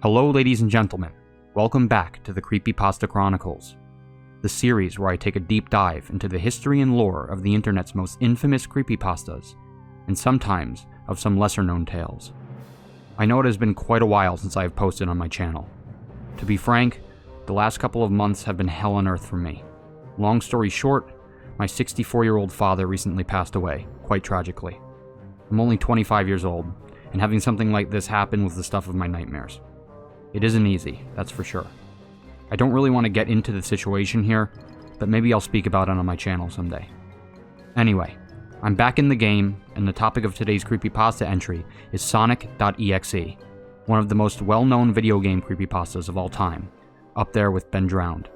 Hello ladies and gentlemen, welcome back to the Creepypasta Chronicles, the series where I take a deep dive into the history and lore of the internet's most infamous creepypastas, and sometimes of some lesser known tales. I know it has been quite a while since I have posted on my channel. To be frank, the last couple of months have been hell on earth for me. Long story short, my 64-year-old father recently passed away, quite tragically. I'm only 25 years old, and having something like this happen was the stuff of my nightmares. It isn't easy, that's for sure. I don't really want to get into the situation here, but maybe I'll speak about it on my channel someday. Anyway, I'm back in the game, and the topic of today's creepypasta entry is Sonic.exe, one of the most well-known video game creepypastas of all time, up there with Been Drowned.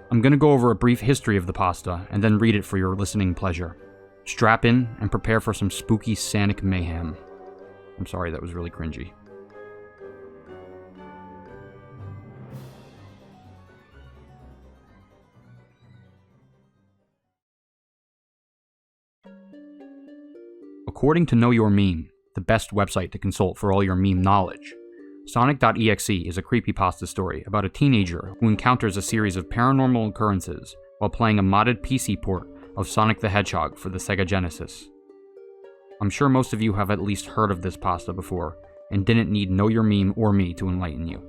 I'm going to go over a brief history of the pasta, and then read it for your listening pleasure. Strap in, and prepare for some spooky Sonic mayhem. I'm sorry, that was really cringy. According to Know Your Meme, the best website to consult for all your meme knowledge, Sonic.exe is a creepypasta story about a teenager who encounters a series of paranormal occurrences while playing a modded PC port of Sonic the Hedgehog for the Sega Genesis. I'm sure most of you have at least heard of this pasta before, and didn't need Know Your Meme or me to enlighten you.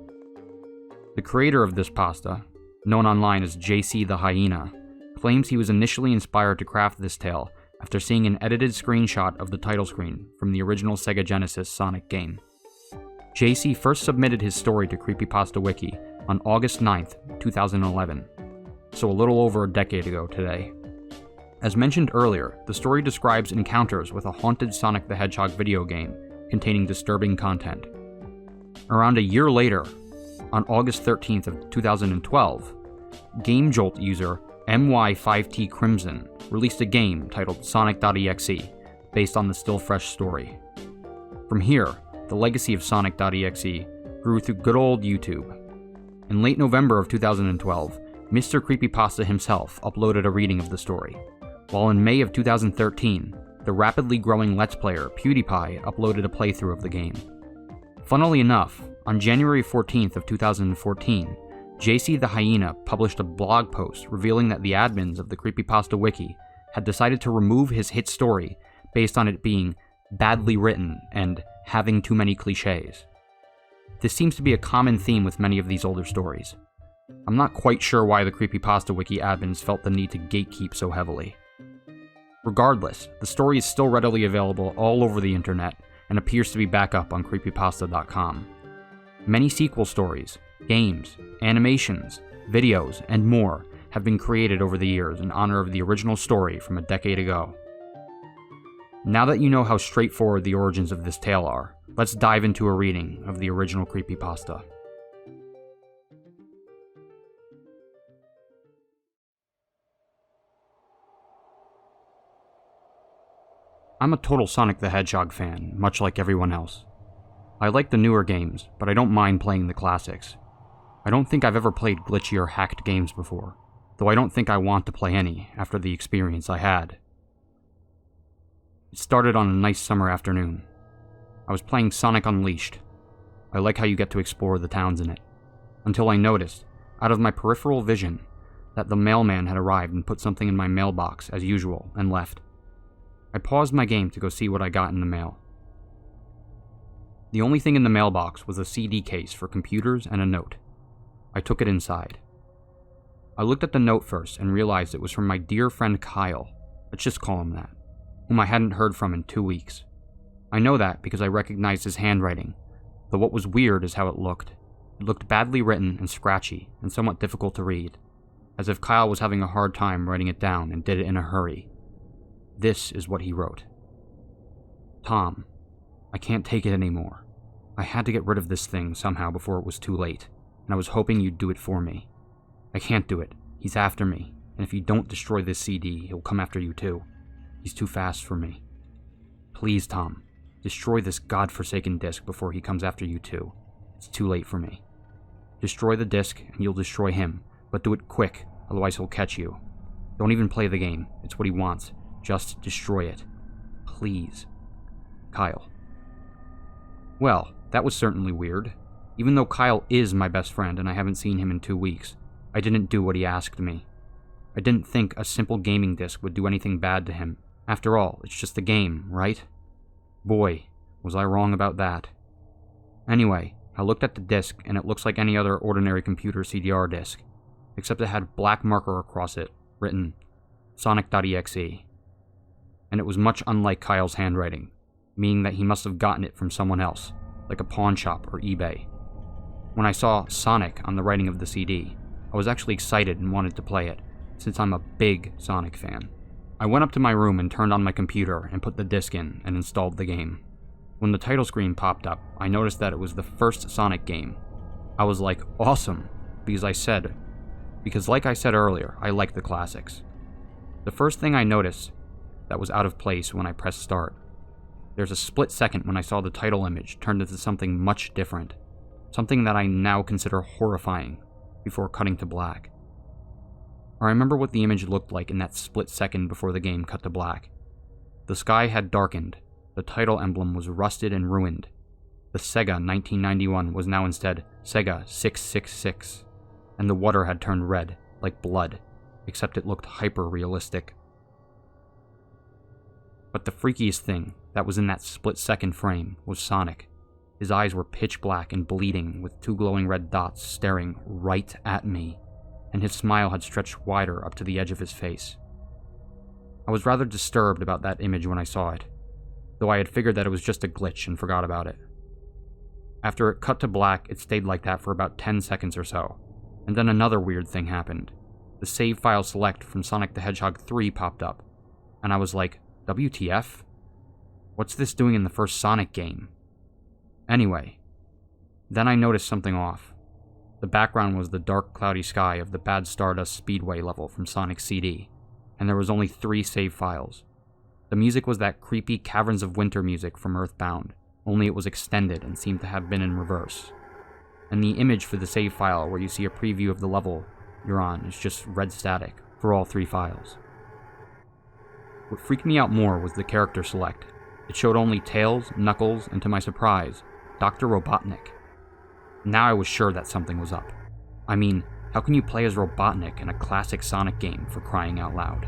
The creator of this pasta, known online as JC the Hyena, claims he was initially inspired to craft this tale after seeing an edited screenshot of the title screen from the original Sega Genesis Sonic game. JC first submitted his story to Creepypasta Wiki on August 9th, 2011, so a little over a decade ago today. As mentioned earlier, the story describes encounters with a haunted Sonic the Hedgehog video game containing disturbing content. Around a year later, on August 13th of 2012, GameJolt user MY5T Crimson released a game titled Sonic.exe based on the still fresh story. From here, the legacy of Sonic.exe grew through good old YouTube. In late November of 2012, Mr. Creepypasta himself uploaded a reading of the story, while in May of 2013, the rapidly growing Let's Player PewDiePie uploaded a playthrough of the game. Funnily enough, on January 14th of 2014, JC the Hyena published a blog post revealing that the admins of the Creepypasta Wiki had decided to remove his hit story based on it being badly written and having too many cliches. This seems to be a common theme with many of these older stories. I'm not quite sure why the Creepypasta Wiki admins felt the need to gatekeep so heavily. Regardless, the story is still readily available all over the internet and appears to be back up on creepypasta.com. Many sequel stories, games, animations, videos, and more have been created over the years in honor of the original story from a decade ago. Now that you know how straightforward the origins of this tale are, let's dive into a reading of the original creepypasta. I'm a total Sonic the Hedgehog fan, much like everyone else. I like the newer games, but I don't mind playing the classics. I don't think I've ever played glitchy or hacked games before, though I don't think I want to play any after the experience I had. It started on a nice summer afternoon. I was playing Sonic Unleashed. I like how you get to explore the towns in it. Until I noticed, out of my peripheral vision, that the mailman had arrived and put something in my mailbox as usual and left. I paused my game to go see what I got in the mail. The only thing in the mailbox was a CD case for computers and a note. I took it inside. I looked at the note first and realized it was from my dear friend Kyle, let's just call him that, whom I hadn't heard from in 2 weeks. I know that because I recognized his handwriting, though what was weird is how it looked. It looked badly written and scratchy and somewhat difficult to read, as if Kyle was having a hard time writing it down and did it in a hurry. This is what he wrote. Tom, I can't take it anymore. I had to get rid of this thing somehow before it was too late, and I was hoping you'd do it for me. I can't do it. He's after me, and if you don't destroy this CD, he'll come after you too. He's too fast for me. Please, Tom, destroy this godforsaken disc before he comes after you too. It's too late for me. Destroy the disc, and you'll destroy him, but do it quick, otherwise he'll catch you. Don't even play the game. It's what he wants. Just destroy it. Please. Kyle. Well, that was certainly weird. Even though Kyle is my best friend and I haven't seen him in 2 weeks, I didn't do what he asked me. I didn't think a simple gaming disc would do anything bad to him. After all, it's just a game, right? Boy, was I wrong about that. Anyway, I looked at the disc and it looks like any other ordinary computer CDR disc, except it had black marker across it, written Sonic.exe. And it was much unlike Kyle's handwriting, meaning that he must have gotten it from someone else, like a pawn shop or eBay. When I saw Sonic on the writing of the CD, I was actually excited and wanted to play it, since I'm a big Sonic fan. I went up to my room and turned on my computer and put the disc in and installed the game. When the title screen popped up, I noticed that it was the first Sonic game. I was like, awesome, because like I said earlier, I like the classics. The first thing I noticed that was out of place when I pressed start. There's a split second when I saw the title image turned into something much different, something that I now consider horrifying, before cutting to black. I remember what the image looked like in that split second before the game cut to black. The sky had darkened, the title emblem was rusted and ruined. The Sega 1991 was now instead Sega 666, and the water had turned red, like blood, except it looked hyper-realistic. But the freakiest thing that was in that split-second frame was Sonic. His eyes were pitch black and bleeding, with 2 glowing red dots staring right at me, and his smile had stretched wider up to the edge of his face. I was rather disturbed about that image when I saw it, though I had figured that it was just a glitch and forgot about it. After it cut to black, it stayed like that for about 10 seconds or so, and then another weird thing happened. The save file select from Sonic the Hedgehog 3 popped up, and I was like, WTF? What's this doing in the first Sonic game? Anyway, then I noticed something off. The background was the dark, cloudy sky of the Bad Stardust Speedway level from Sonic's CD, and there was only 3 save files. The music was that creepy Caverns of Winter music from Earthbound, only it was extended and seemed to have been in reverse. And the image for the save file where you see a preview of the level you're on is just red static for all 3 files. What freaked me out more was the character select. It showed only Tails, Knuckles, and to my surprise, Dr. Robotnik. Now I was sure that something was up. I mean, how can you play as Robotnik in a classic Sonic game, for crying out loud?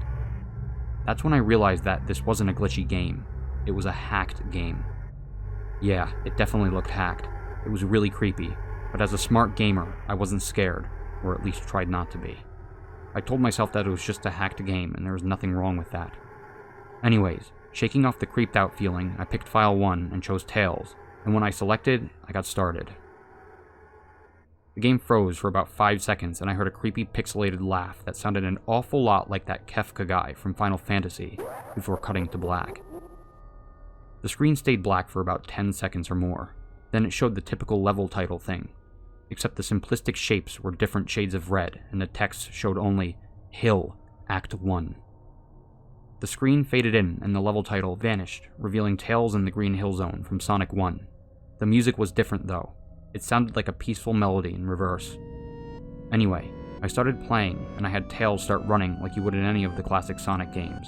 That's when I realized that this wasn't a glitchy game. It was a hacked game. Yeah, it definitely looked hacked. It was really creepy, but as a smart gamer, I wasn't scared, or at least tried not to be. I told myself that it was just a hacked game and there was nothing wrong with that. Anyways, shaking off the creeped out feeling, I picked file 1 and chose Tails, and when I selected, I got started. The game froze for about 5 seconds and I heard a creepy pixelated laugh that sounded an awful lot like that Kefka guy from Final Fantasy before cutting to black. The screen stayed black for about 10 seconds or more, then it showed the typical level title thing, except the simplistic shapes were different shades of red and the text showed only Hill, Act 1. The screen faded in and the level title vanished, revealing Tails in the Green Hill Zone from Sonic 1. The music was different though. It sounded like a peaceful melody in reverse. Anyway, I started playing and I had Tails start running like you would in any of the classic Sonic games.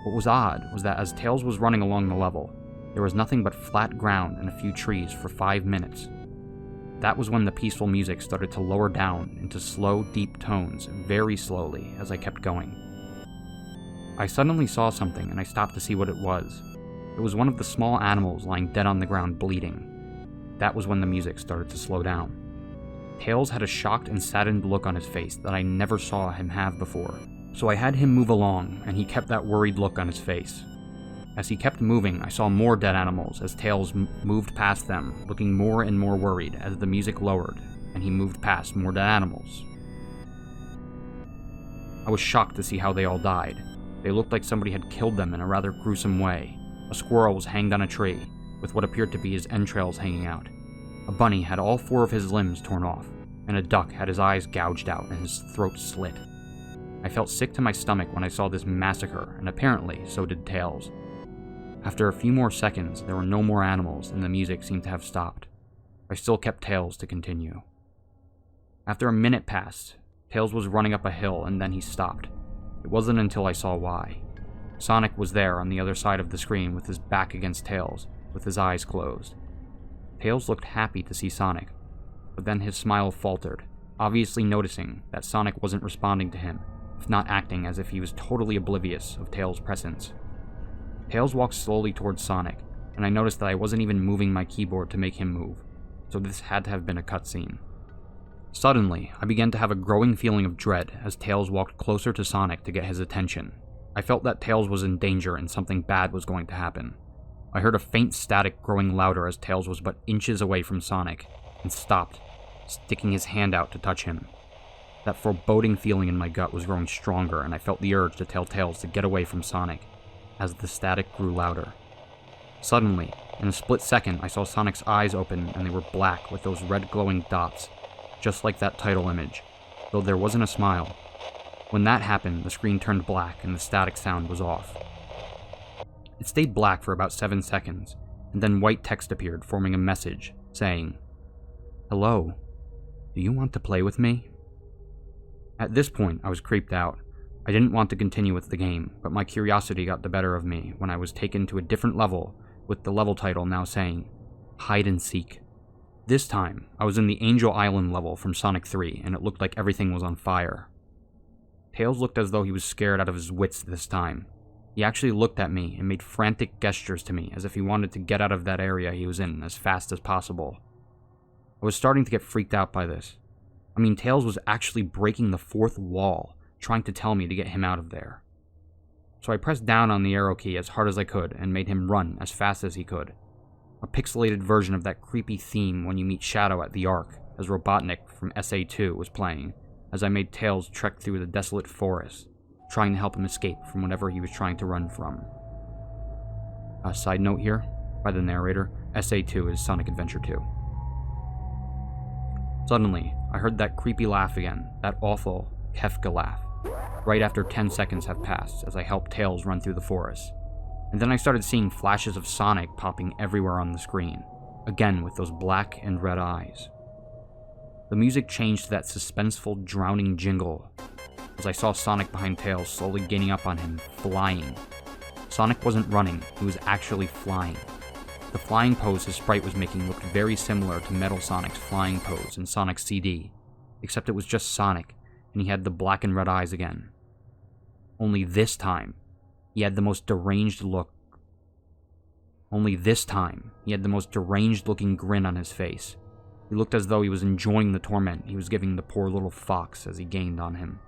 What was odd was that as Tails was running along the level, there was nothing but flat ground and a few trees for 5 minutes. That was when the peaceful music started to lower down into slow, deep tones very slowly as I kept going. I suddenly saw something and I stopped to see what it was. It was one of the small animals lying dead on the ground bleeding. That was when the music started to slow down. Tails had a shocked and saddened look on his face that I never saw him have before, so I had him move along and he kept that worried look on his face. As he kept moving, I saw more dead animals as Tails moved past them, looking more and more worried as the music lowered and he moved past more dead animals. I was shocked to see how they all died. They looked like somebody had killed them in a rather gruesome way. A squirrel was hanged on a tree, with what appeared to be his entrails hanging out. A bunny had all 4 of his limbs torn off, and a duck had his eyes gouged out and his throat slit. I felt sick to my stomach when I saw this massacre, and apparently so did Tails. After a few more seconds, there were no more animals and the music seemed to have stopped. I still kept Tails to continue. After a minute passed, Tails was running up a hill and then he stopped. It wasn't until I saw why. Sonic was there on the other side of the screen with his back against Tails, with his eyes closed. Tails looked happy to see Sonic, but then his smile faltered, obviously noticing that Sonic wasn't responding to him, if not acting as if he was totally oblivious of Tails' presence. Tails walked slowly towards Sonic, and I noticed that I wasn't even moving my keyboard to make him move, so this had to have been a cutscene. Suddenly, I began to have a growing feeling of dread as Tails walked closer to Sonic to get his attention. I felt that Tails was in danger and something bad was going to happen. I heard a faint static growing louder as Tails was but inches away from Sonic, and stopped, sticking his hand out to touch him. That foreboding feeling in my gut was growing stronger, and I felt the urge to tell Tails to get away from Sonic, as the static grew louder. Suddenly, in a split second, I saw Sonic's eyes open and they were black with those red glowing dots, just like that title image, though there wasn't a smile. When that happened, the screen turned black and the static sound was off. It stayed black for about 7 seconds, and then white text appeared forming a message, saying, "Hello, do you want to play with me?" At this point, I was creeped out. I didn't want to continue with the game, but my curiosity got the better of me when I was taken to a different level, with the level title now saying, "Hide and Seek." This time, I was in the Angel Island level from Sonic 3, and it looked like everything was on fire. Tails looked as though he was scared out of his wits this time. He actually looked at me and made frantic gestures to me as if he wanted to get out of that area he was in as fast as possible. I was starting to get freaked out by this. I mean, Tails was actually breaking the fourth wall, trying to tell me to get him out of there. So I pressed down on the arrow key as hard as I could and made him run as fast as he could. A pixelated version of that creepy theme when you meet Shadow at the Ark, as Robotnik from SA2 was playing, as I made Tails trek through the desolate forest, trying to help him escape from whatever he was trying to run from. A side note here, by the narrator, SA2 is Sonic Adventure 2. Suddenly, I heard that creepy laugh again, that awful Kefka laugh, right after 10 seconds have passed as I helped Tails run through the forest. And then I started seeing flashes of Sonic popping everywhere on the screen, again with those black and red eyes. The music changed to that suspenseful, drowning jingle, as I saw Sonic behind Tails slowly gaining up on him, flying. Sonic wasn't running, he was actually flying. The flying pose his sprite was making looked very similar to Metal Sonic's flying pose in Sonic's CD, except it was just Sonic, and he had the black and red eyes again. Only this time, he had the most deranged looking grin on his face. He looked as though he was enjoying the torment he was giving the poor little fox as he gained on him.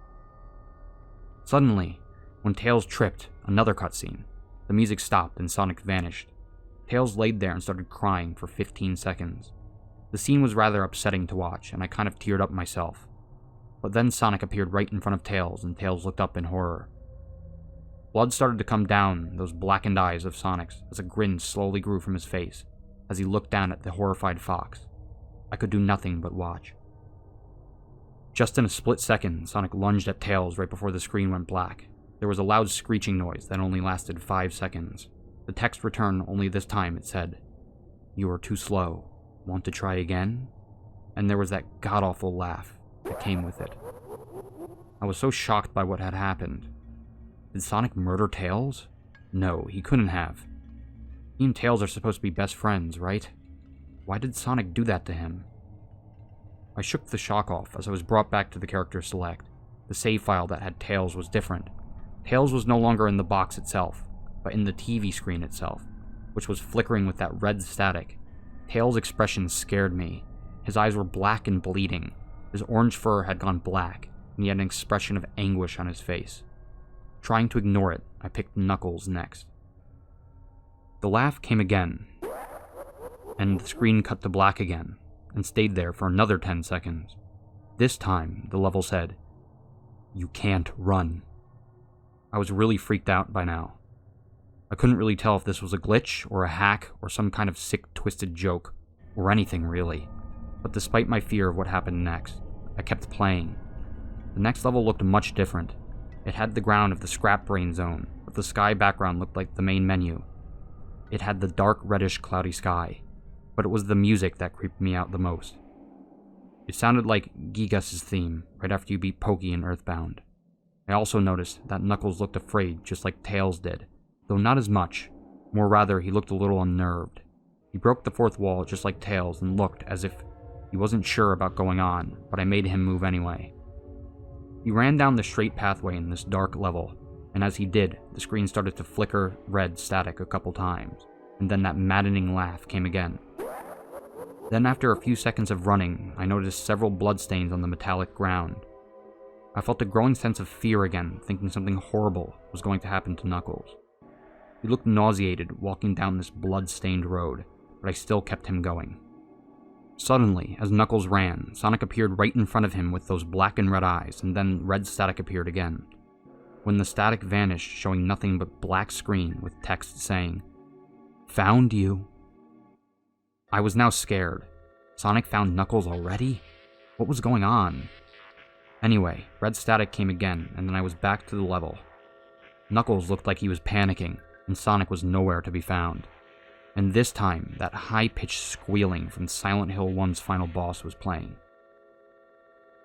Suddenly, when Tails tripped, another cutscene. The music stopped and Sonic vanished. Tails laid there and started crying for 15 seconds. The scene was rather upsetting to watch, and I kind of teared up myself. But then Sonic appeared right in front of Tails, and Tails looked up in horror. Blood started to come down those blackened eyes of Sonic's as a grin slowly grew from his face as he looked down at the horrified fox. I could do nothing but watch. Just in a split second, Sonic lunged at Tails right before the screen went black. There was a loud screeching noise that only lasted 5 seconds. The text returned, only this time it said, "You are too slow. Want to try again?" And there was that god-awful laugh that came with it. I was so shocked by what had happened. Did Sonic murder Tails? No, he couldn't have. He and Tails are supposed to be best friends, right? Why did Sonic do that to him? I shook the shock off as I was brought back to the character select. The save file that had Tails was different. Tails was no longer in the box itself, but in the TV screen itself, which was flickering with that red static. Tails' expression scared me. His eyes were black and bleeding. His orange fur had gone black, and he had an expression of anguish on his face. Trying to ignore it, I picked Knuckles next. The laugh came again, and the screen cut to black again, and stayed there for another 10 seconds. This time, the level said, "You can't run." I was really freaked out by now. I couldn't really tell if this was a glitch, or a hack, or some kind of sick, twisted joke, or anything really. But despite my fear of what happened next, I kept playing. The next level looked much different. It had the ground of the Scrap Brain Zone, but the sky background looked like the main menu. It had the dark, reddish, cloudy sky, but it was the music that creeped me out the most. It sounded like Gigas' theme, right after you beat Pokey in Earthbound. I also noticed that Knuckles looked afraid just like Tails did, though not as much. More rather, he looked a little unnerved. He broke the fourth wall just like Tails and looked as if He wasn't sure about going on, but I made him move anyway. He ran down the straight pathway in this dark level, and as he did, the screen started to flicker red static a couple times, and then that maddening laugh came again. Then after a few seconds of running, I noticed several bloodstains on the metallic ground. I felt a growing sense of fear again, thinking something horrible was going to happen to Knuckles. He looked nauseated walking down this blood-stained road, but I still kept him going. Suddenly, as Knuckles ran, Sonic appeared right in front of him with those black and red eyes, and then red static appeared again. When the static vanished, showing nothing but black screen with text saying, "Found you." I was now scared. Sonic found Knuckles already? What was going on? Anyway, red static came again, and then I was back to the level. Knuckles looked like he was panicking, and Sonic was nowhere to be found. And this time, that high-pitched squealing from Silent Hill 1's final boss was playing.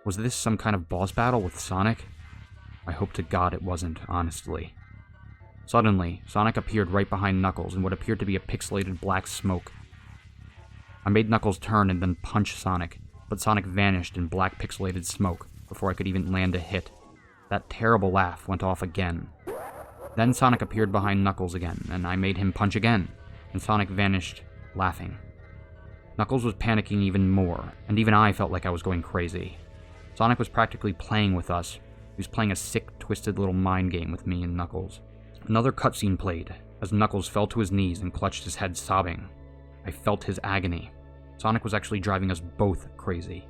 Was this some kind of boss battle with Sonic? I hope to God it wasn't, honestly. Suddenly, Sonic appeared right behind Knuckles in what appeared to be a pixelated black smoke. I made Knuckles turn and then punch Sonic, but Sonic vanished in black pixelated smoke before I could even land a hit. That terrible laugh went off again. Then Sonic appeared behind Knuckles again, and I made him punch again, and Sonic vanished, laughing. Knuckles was panicking even more, and even I felt like I was going crazy. Sonic was practically playing with us. He was playing a sick, twisted little mind game with me and Knuckles. Another cutscene played, as Knuckles fell to his knees and clutched his head sobbing. I felt his agony. Sonic was actually driving us both crazy.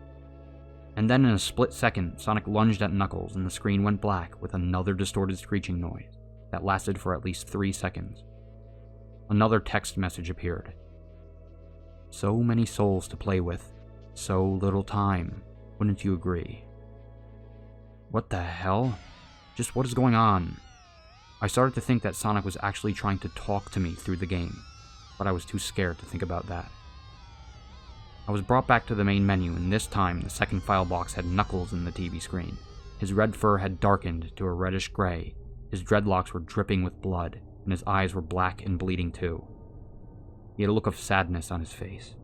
And then in a split second, Sonic lunged at Knuckles and the screen went black with another distorted screeching noise that lasted for at least 3 seconds. Another text message appeared. "So many souls to play with, so little time, wouldn't you agree?" What the hell? Just what is going on? I started to think that Sonic was actually trying to talk to me through the game, but I was too scared to think about that. I was brought back to the main menu, and this time the second file box had Knuckles in the TV screen. His red fur had darkened to a reddish gray, his dreadlocks were dripping with blood, and his eyes were black and bleeding too. He had a look of sadness on his face.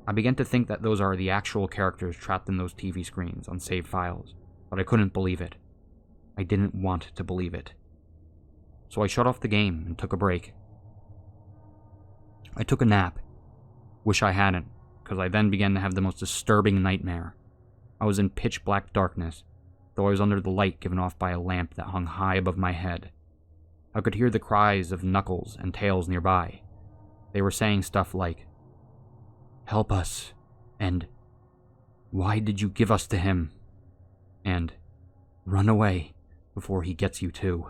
I began to think that those are the actual characters trapped in those TV screens on saved files, but I couldn't believe it. I didn't want to believe it. So I shut off the game and took a break. I took a nap. Wish I hadn't, because I then began to have the most disturbing nightmare. I was in pitch black darkness, though I was under the light given off by a lamp that hung high above my head. I could hear the cries of Knuckles and Tails nearby. They were saying stuff like, "Help us," and "Why did you give us to him?" and "Run away before he gets you too."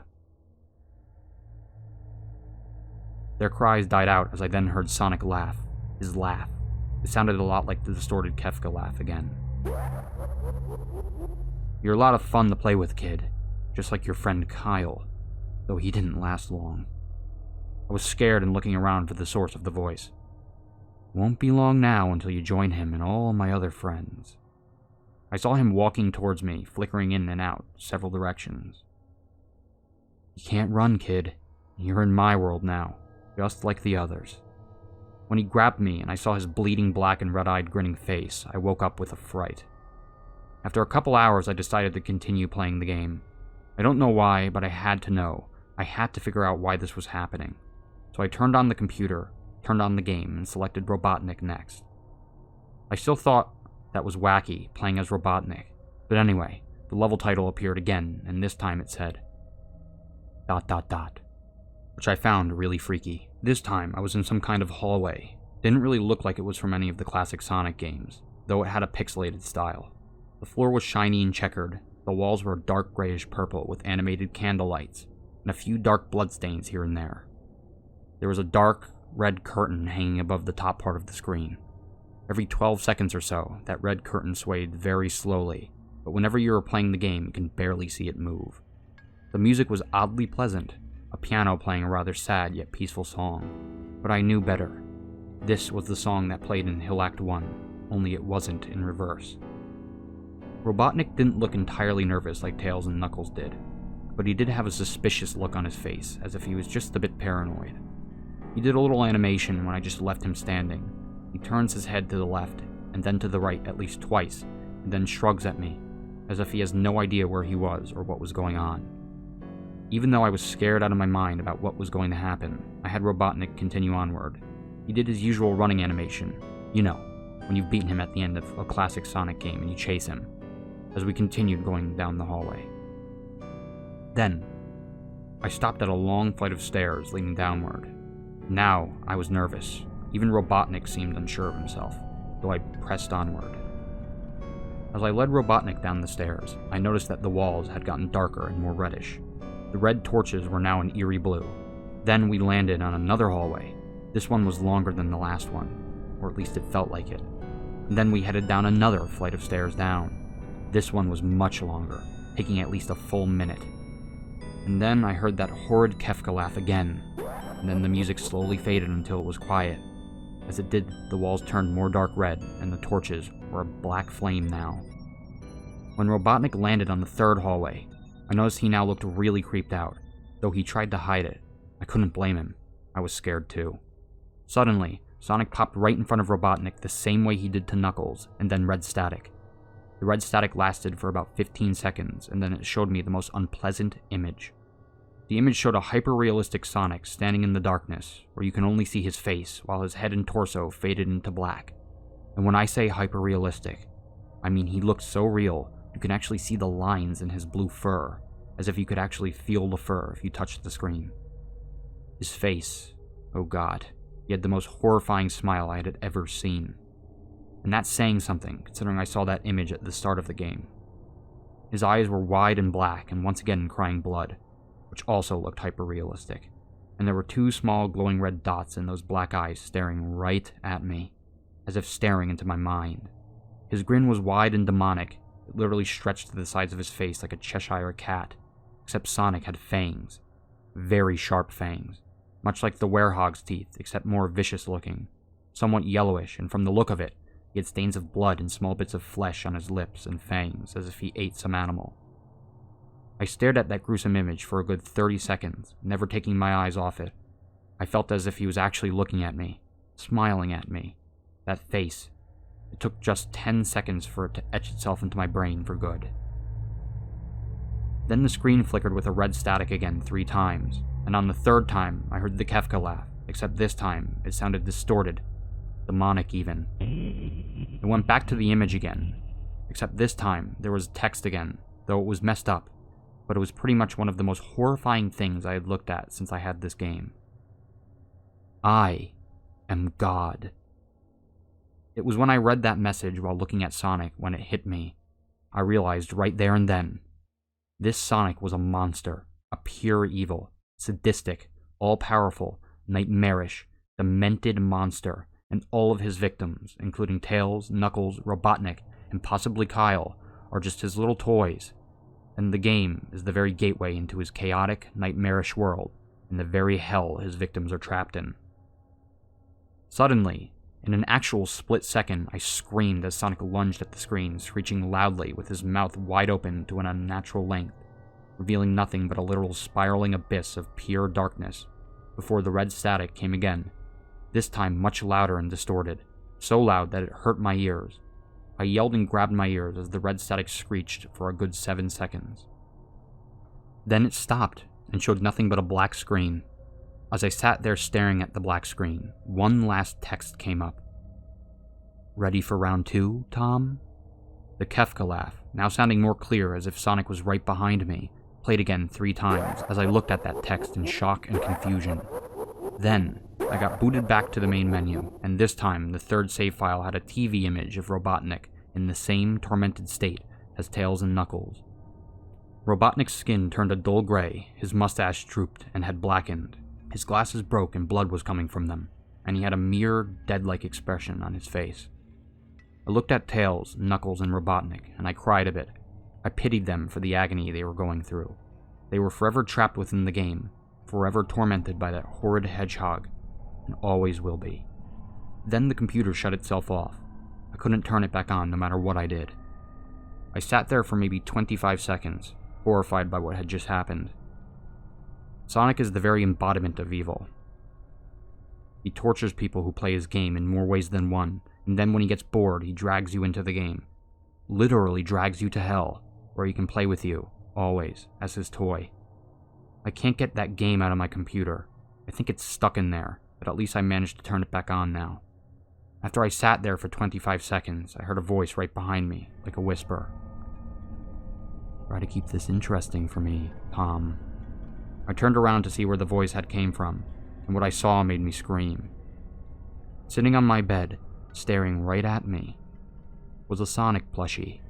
Their cries died out as I then heard Sonic laugh. His laugh. It sounded a lot like the distorted Kefka laugh again. "You're a lot of fun to play with, kid. Just like your friend Kyle. Though he didn't last long." I was scared and looking around for the source of the voice. "Won't be long now until you join him and all my other friends." I saw him walking towards me, flickering in and out, several directions. "You can't run, kid. You're in my world now, just like the others." When he grabbed me and I saw his bleeding black and red-eyed grinning face, I woke up with a fright. After a couple hours, I decided to continue playing the game. I don't know why, but I had to know. I had to figure out why this was happening. So I turned on the computer, turned on the game, and selected Robotnik next. I still thought that was wacky, playing as Robotnik. But anyway, the level title appeared again, and this time it said, ... which I found really freaky. This time, I was in some kind of hallway. Didn't really look like it was from any of the classic Sonic games, though it had a pixelated style. The floor was shiny and checkered, the walls were dark grayish purple with animated candle lights, and a few dark bloodstains here and there. There was a dark, red curtain hanging above the top part of the screen. Every 12 seconds or so, that red curtain swayed very slowly, but whenever you were playing the game, you can barely see it move. The music was oddly pleasant, a piano playing a rather sad yet peaceful song. But I knew better. This was the song that played in Hill Act 1, only it wasn't in reverse. Robotnik didn't look entirely nervous like Tails and Knuckles did, but he did have a suspicious look on his face, as if he was just a bit paranoid. He did a little animation when I just left him standing. He turns his head to the left, and then to the right at least twice, and then shrugs at me, as if he has no idea where he was or what was going on. Even though I was scared out of my mind about what was going to happen, I had Robotnik continue onward. He did his usual running animation, you know, when you've beaten him at the end of a classic Sonic game and you chase him, as we continued going down the hallway. Then, I stopped at a long flight of stairs leading downward. Now, I was nervous. Even Robotnik seemed unsure of himself, though I pressed onward. As I led Robotnik down the stairs, I noticed that the walls had gotten darker and more reddish. The red torches were now an eerie blue. Then we landed on another hallway. This one was longer than the last one, or at least it felt like it. And then we headed down another flight of stairs down. This one was much longer, taking at least a full minute. And then I heard that horrid Kefka laugh again, and then the music slowly faded until it was quiet. As it did, the walls turned more dark red, and the torches were a black flame now. When Robotnik landed on the third hallway, I noticed he now looked really creeped out, though he tried to hide it. I couldn't blame him. I was scared too. Suddenly, Sonic popped right in front of Robotnik the same way he did to Knuckles, and then red static. The red static lasted for about 15 seconds, and then it showed me the most unpleasant image. The image showed a hyper-realistic Sonic standing in the darkness, where you can only see his face, while his head and torso faded into black. And when I say hyper-realistic, I mean he looked so real, you can actually see the lines in his blue fur, as if you could actually feel the fur if you touched the screen. His face, oh god, he had the most horrifying smile I had ever seen. And that's saying something, considering I saw that image at the start of the game. His eyes were wide and black, and once again crying blood, which also looked hyper-realistic. And there were two small glowing red dots in those black eyes staring right at me, as if staring into my mind. His grin was wide and demonic. It literally stretched to the sides of his face like a Cheshire cat, except Sonic had fangs. Very sharp fangs. Much like the werehog's teeth, except more vicious looking. Somewhat yellowish, and from the look of it, he had stains of blood and small bits of flesh on his lips and fangs, as if he ate some animal. I stared at that gruesome image for a good 30 seconds, never taking my eyes off it. I felt as if he was actually looking at me, smiling at me. That face. It took just 10 seconds for it to etch itself into my brain for good. Then the screen flickered with a red static again 3 times, and on the third time I heard the Kefka laugh, except this time it sounded distorted, demonic even. It went back to the image again, except this time there was text again, though it was messed up, but it was pretty much one of the most horrifying things I had looked at since I had this game. I am God. It was when I read that message while looking at Sonic when it hit me. I realized right there and then, this Sonic was a monster, a pure evil, sadistic, all-powerful, nightmarish, demented monster, and all of his victims, including Tails, Knuckles, Robotnik, and possibly Kyle, are just his little toys. And the game is the very gateway into his chaotic, nightmarish world, and the very hell his victims are trapped in. Suddenly, in an actual split second, I screamed as Sonic lunged at the screen, screeching loudly with his mouth wide open to an unnatural length, revealing nothing but a literal spiraling abyss of pure darkness, before the red static came again, this time much louder and distorted, so loud that it hurt my ears. I yelled and grabbed my ears as the red static screeched for a good 7 seconds. Then it stopped and showed nothing but a black screen. As I sat there staring at the black screen, one last text came up. "Ready for round 2, Tom?" The Kefka laugh, now sounding more clear as if Sonic was right behind me, played again 3 times as I looked at that text in shock and confusion. Then, I got booted back to the main menu, and this time the third save file had a TV image of Robotnik in the same tormented state as Tails and Knuckles. Robotnik's skin turned a dull gray, his mustache drooped and had blackened. His glasses broke and blood was coming from them, and he had a mere, dead-like expression on his face. I looked at Tails, Knuckles, and Robotnik, and I cried a bit. I pitied them for the agony they were going through. They were forever trapped within the game, forever tormented by that horrid hedgehog, and always will be. Then the computer shut itself off. I couldn't turn it back on no matter what I did. I sat there for maybe 25 seconds, horrified by what had just happened. Sonic is the very embodiment of evil. He tortures people who play his game in more ways than one, and then when he gets bored, he drags you into the game. Literally drags you to hell, where he can play with you, always, as his toy. I can't get that game out of my computer. I think it's stuck in there, but at least I managed to turn it back on now. After I sat there for 25 seconds, I heard a voice right behind me, like a whisper. Try to keep this interesting for me, Tom. I turned around to see where the voice had came from, and what I saw made me scream. Sitting on my bed, staring right at me, was a Sonic plushie,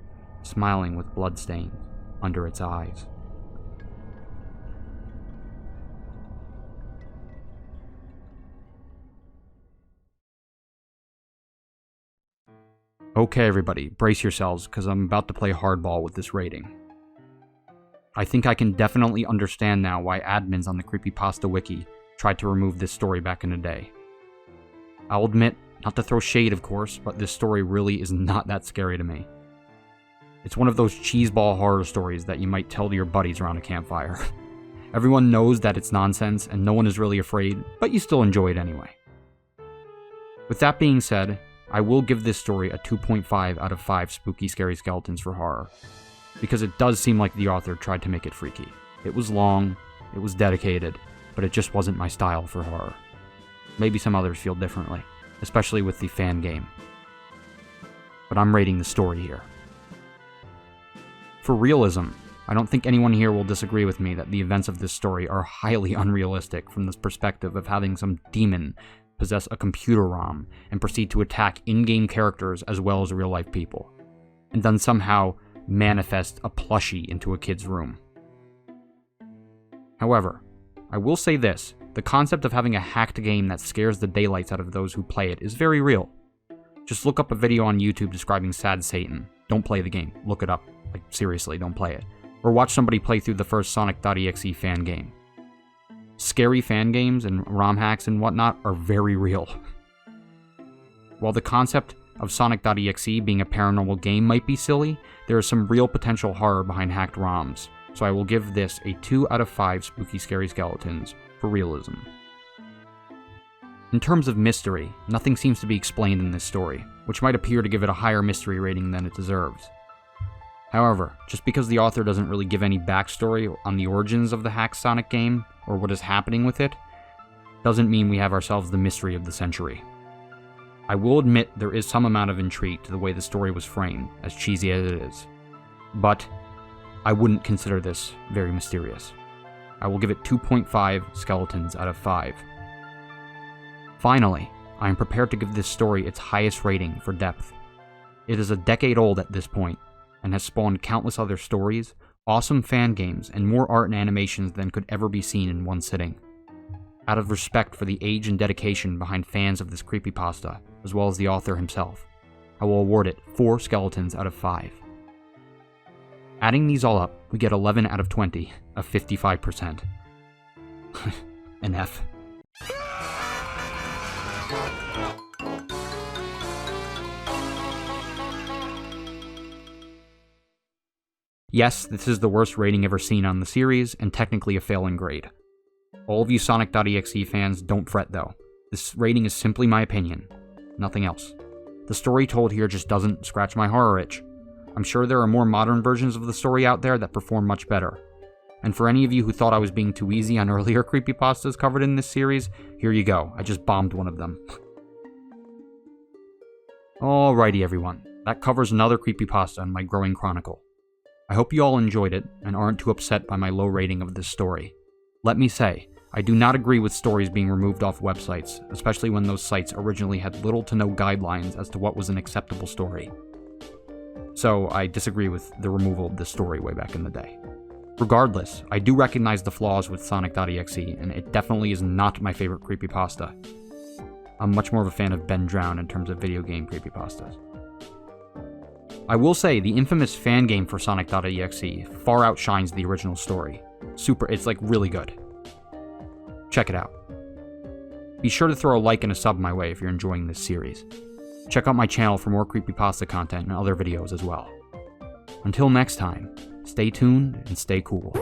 smiling with bloodstains under its eyes. Okay, everybody, brace yourselves, because I'm about to play hardball with this rating. I think I can definitely understand now why admins on the Creepypasta wiki tried to remove this story back in the day. I'll admit, not to throw shade of course, but this story really is not that scary to me. It's one of those cheeseball horror stories that you might tell to your buddies around a campfire. Everyone knows that it's nonsense and no one is really afraid, but you still enjoy it anyway. With that being said, I will give this story a 2.5 out of 5 spooky scary skeletons for horror, because it does seem like the author tried to make it freaky. It was long, it was dedicated, but it just wasn't my style for horror. Maybe some others feel differently, especially with the fan game. But I'm rating the story here. For realism, I don't think anyone here will disagree with me that the events of this story are highly unrealistic from this perspective of having some demon possess a computer ROM and proceed to attack in-game characters as well as real-life people, and then somehow manifest a plushie into a kid's room. However, I will say this, the concept of having a hacked game that scares the daylights out of those who play it is very real. Just look up a video on YouTube describing Sad Satan. Don't play the game. Look it up. Like, seriously, don't play it. Or watch somebody play through the first Sonic.exe fan game. Scary fan games and ROM hacks and whatnot are very real. While the concept of Sonic.exe being a paranormal game might be silly, there is some real potential horror behind hacked ROMs, so I will give this a 2 out of 5 spooky scary skeletons for realism. In terms of mystery, nothing seems to be explained in this story, which might appear to give it a higher mystery rating than it deserves. However, just because the author doesn't really give any backstory on the origins of the hacked Sonic game, or what is happening with it, doesn't mean we have ourselves the mystery of the century. I will admit there is some amount of intrigue to the way the story was framed, as cheesy as it is. But I wouldn't consider this very mysterious. I will give it 2.5 skeletons out of 5. Finally, I am prepared to give this story its highest rating for depth. It is a decade old at this point, and has spawned countless other stories, awesome fan games, and more art and animations than could ever be seen in one sitting. Out of respect for the age and dedication behind fans of this creepypasta, as well as the author himself, I will award it 4 skeletons out of 5. Adding these all up, we get 11 out of 20, a 55%. An F. Yes, this is the worst rating ever seen on the series, and technically a failing grade. All of you Sonic.exe fans, don't fret though. This rating is simply my opinion. Nothing else. The story told here just doesn't scratch my horror itch. I'm sure there are more modern versions of the story out there that perform much better. And for any of you who thought I was being too easy on earlier creepypastas covered in this series, here you go. I just bombed one of them. Alrighty everyone, that covers another creepypasta in my growing chronicle. I hope you all enjoyed it, and aren't too upset by my low rating of this story. Let me say, I do not agree with stories being removed off websites, especially when those sites originally had little to no guidelines as to what was an acceptable story. So I disagree with the removal of this story way back in the day. Regardless, I do recognize the flaws with Sonic.exe, and it definitely is not my favorite creepypasta. I'm much more of a fan of Ben Drown in terms of video game creepypastas. I will say, the infamous fan game for Sonic.exe far outshines the original story. It's like really good. Check it out. Be sure to throw a like and a sub my way if you're enjoying this series. Check out my channel for more creepypasta content and other videos as well. Until next time, stay tuned and stay cool.